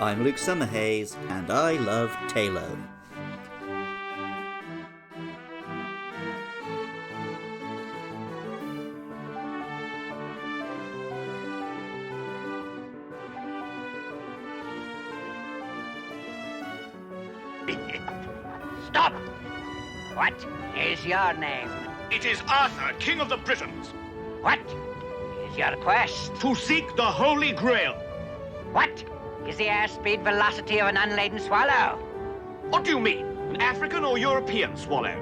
I'm Luke Summerhays, and I love Taillow. Stop! What is your name? It is Arthur, King of the Britons. What is your quest? To seek the Holy Grail. What is the airspeed velocity of an unladen swallow? What do you mean? An African or European swallow?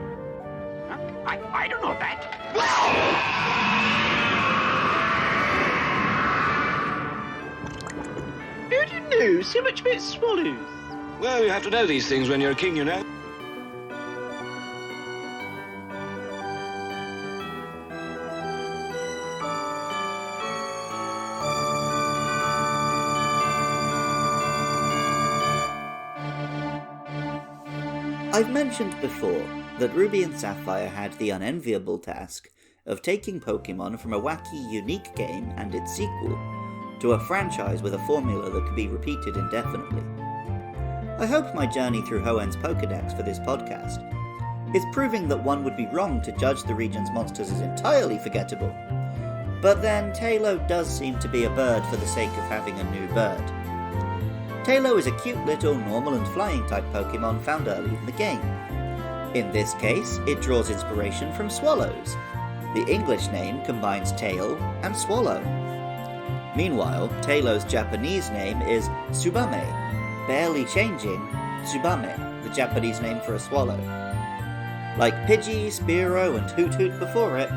Huh? I don't know that. How do you know so much about swallows? Well, you have to know these things when you're a king, you know. I've mentioned before that Ruby and Sapphire had the unenviable task of taking Pokemon from a wacky, unique game and its sequel to a franchise with a formula that could be repeated indefinitely. I hope my journey through Hoenn's Pokedex for this podcast is proving that one would be wrong to judge the region's monsters as entirely forgettable. But then, Taillow does seem to be a bird for the sake of having a new bird. Taillow is a cute little normal and flying type Pokemon found early in the game. In this case, it draws inspiration from swallows. The English name combines tail and swallow. Meanwhile, Taillow's Japanese name is Tsubame, barely changing Tsubame, the Japanese name for a swallow. Like Pidgey, Spearow, and Hoot Hoot before it,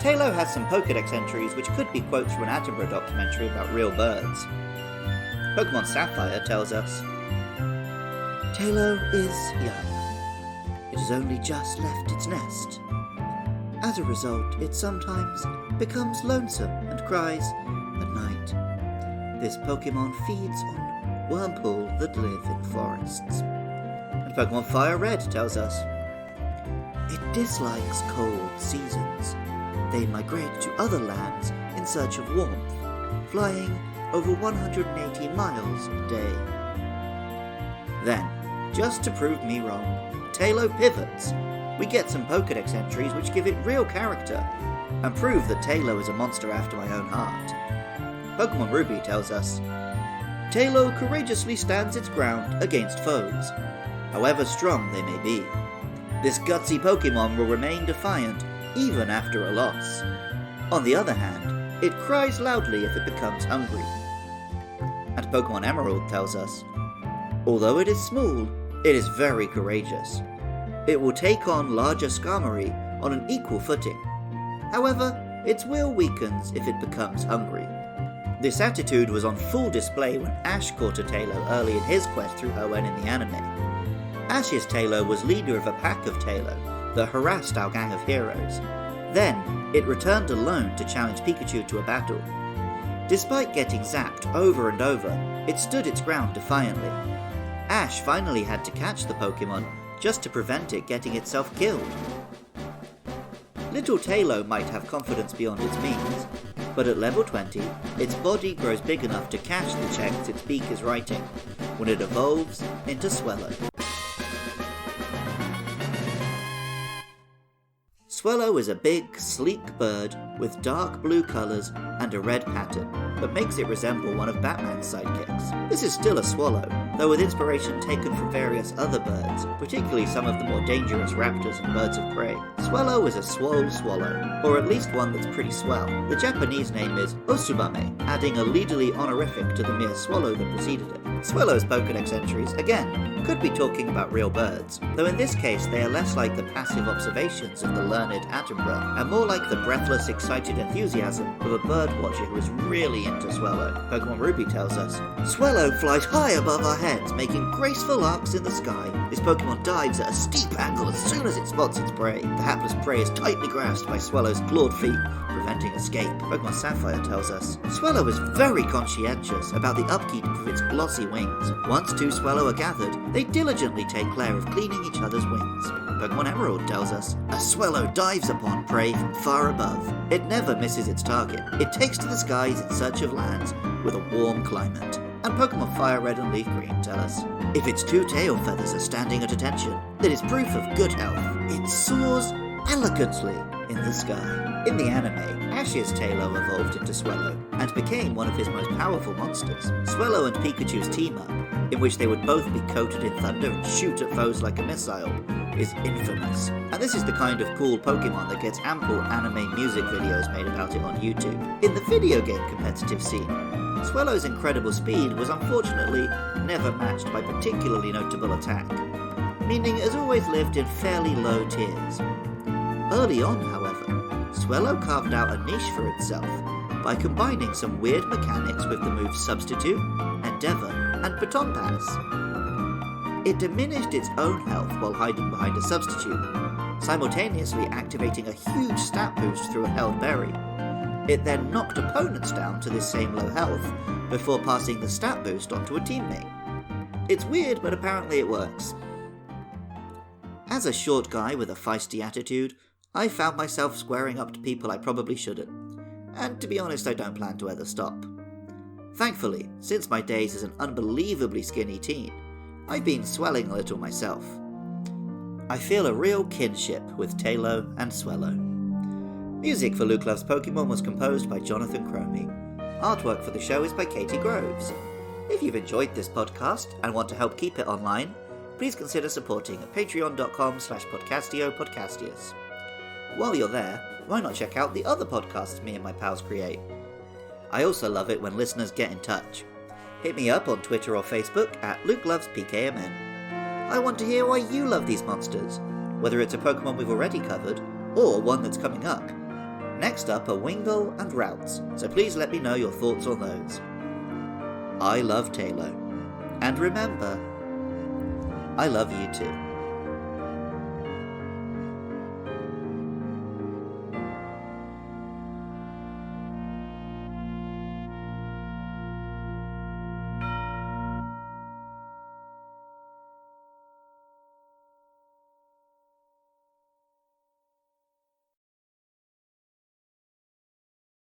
Taillow has some Pokedex entries which could be quotes from an Attenborough documentary about real birds. Pokemon Sapphire tells us, Taillow is young. It has only just left its nest. As a result, it sometimes becomes lonesome and cries at night. This Pokemon feeds on Wurmple that live in forests. And Pokemon Fire Red tells us, it dislikes cold seasons. They migrate to other lands in search of warmth, flying over 180 miles a day. Then, just to prove me wrong, Taillow pivots. We get some Pokedex entries which give it real character, and prove that Taillow is a monster after my own heart. Pokemon Ruby tells us, Taillow courageously stands its ground against foes, however strong they may be. This gutsy Pokemon will remain defiant even after a loss. On the other hand, it cries loudly if it becomes hungry. And Pokemon Emerald tells us, although it is small, it is very courageous. It will take on larger Skarmory on an equal footing. However, its will weakens if it becomes hungry. This attitude was on full display when Ash caught a Taillow early in his quest through Hoenn in the anime. Ash's Taillow was leader of a pack of Taillow that harassed our gang of heroes. Then, it returned alone to challenge Pikachu to a battle. Despite getting zapped over and over, it stood its ground defiantly. Ash finally had to catch the Pokemon just to prevent it getting itself killed. Little Taillow might have confidence beyond its means, but at level 20, its body grows big enough to cash the checks its beak is writing, when it evolves into Swellow. Swellow is a big, sleek bird with dark blue colours and a red pattern that makes it resemble one of Batman's sidekicks. This is still a swallow, though with inspiration taken from various other birds, particularly some of the more dangerous raptors and birds of prey. Swellow is a swole swallow, or at least one that's pretty swell. The Japanese name is Osubame, adding a leaderly honorific to the mere swallow that preceded it. Swellow's Pokedex entries, again, could be talking about real birds, though in this case they are less like the passive observations of the learned Attenborough, and more like the breathless, excited enthusiasm of a bird watcher who is really into Swellow. Pokemon Ruby tells us, Swellow flies high above our heads, making graceful arcs in the sky. This Pokemon dives at a steep angle as soon as it spots its prey. The hapless prey is tightly grasped by Swellow's clawed feet, preventing escape. Pokemon Sapphire tells us, Swellow is very conscientious about the upkeep of its glossy wings. Once two Swellow are gathered, they diligently take care of cleaning each other's wings. Pokemon Emerald tells us, a Swellow dives upon prey from far above. It never misses its target. It takes to the skies in search of lands with a warm climate. And Pokemon Fire Red and Leaf Green tell us, if its two tail feathers are standing at attention, that is proof of good health. It soars elegantly in the sky. In the anime, Ash's Taillow evolved into Swellow and became one of his most powerful monsters. Swellow and Pikachu's team up, in which they would both be coated in thunder and shoot at foes like a missile, is infamous. And this is the kind of cool Pokemon that gets ample anime music videos made about it on YouTube. In the video game competitive scene, Swellow's incredible speed was unfortunately never matched by particularly notable attack, meaning it has always lived in fairly low tiers. Early on, however, Swellow carved out a niche for itself by combining some weird mechanics with the moves Substitute, Endeavour, and Baton Pass. It diminished its own health while hiding behind a substitute, simultaneously activating a huge stat boost through a held berry. It then knocked opponents down to this same low health before passing the stat boost onto a teammate. It's weird, but apparently it works. As a short guy with a feisty attitude, I found myself squaring up to people I probably shouldn't, and to be honest I don't plan to ever stop. Thankfully, since my days as an unbelievably skinny teen, I've been swelling a little myself. I feel a real kinship with Taillow and Swellow. Music for Luke Loves Pokemon was composed by Jonathan Cromie. Artwork for the show is by Katie Groves. If you've enjoyed this podcast and want to help keep it online, please consider supporting at patreon.com/podcastiopodcastius. While you're there, why not check out the other podcasts me and my pals create? I also love it when listeners get in touch. Hit me up on Twitter or Facebook at LukeLovesPKMN. I want to hear why you love these monsters, whether it's a Pokemon we've already covered, or one that's coming up. Next up are Wingull and Routes, so please let me know your thoughts on those. I love Taillow. And remember, I love you too.